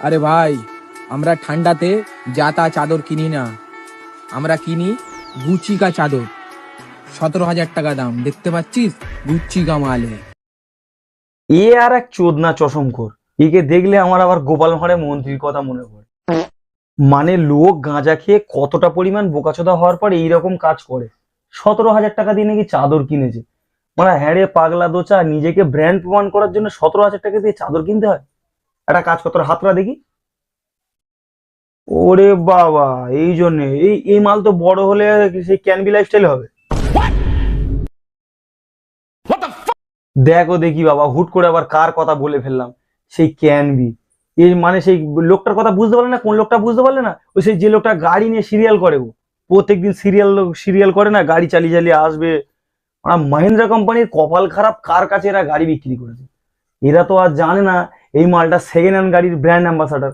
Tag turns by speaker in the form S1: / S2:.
S1: আরে ভাই, আমরা ঠান্ডাতে যা তা চাদর কিনি না, আমরা কিনি গুচি কা চাদর। 17,000 টাকা দাম, দেখতে পাচ্ছিস? গুচ্ছি কা মাল है।
S2: এ আর এক চোদনা চশমখোর। একে দেখলে আমার আবার গোপাল ভাঁড়ের মন্ত্রীর কথা মনে পড়ে। মানে লোক গাঁজা খেয়ে কতটা পরিমাণ বোকাচোদা হওয়ার পর এইরকম কাজ করে। 17,000 টাকা দিয়ে নাকি চাদর কিনেছে। মানে হ্যাঁ রে পাগলা দোচা, নিজেকে ব্র্যান্ড প্রমাণ করার জন্য 17,000 টাকা দিয়ে চাদর কিনতে হয়? একটা কাজ কর, তোর হাতটা দেখি। ওরে বাবা, এই জন্য এই এই মাল তো বড় হলে সেই ক্যানবি লাইফস্টাইল হবে। দেখো দেখি বাবা, হুট করে আবার কার কথা বলে ফেললাম। সেই ক্যানবি, এই মানে সেই লোকটার কথা বুঝতে পারলে না? কোন লোকটা বুঝতে পারলে না? ওই সেই যে লোকটা গাড়ি নিয়ে সিরিয়াল করে, ও প্রত্যেকদিন সিরিয়াল সিরিয়াল করে না, গাড়ি চালিয়ে চালিয়ে আসবে। ওরা মাহিন্দ্রা কোম্পানির কপাল খারাপ, কার কাছে এরা গাড়ি বিক্রি করেছে। এরা তো আর জানে না এই মালটা সেকেন্ড হ্যান্ড গাড়ির ব্র্যান্ড অ্যাম্বাসাডার।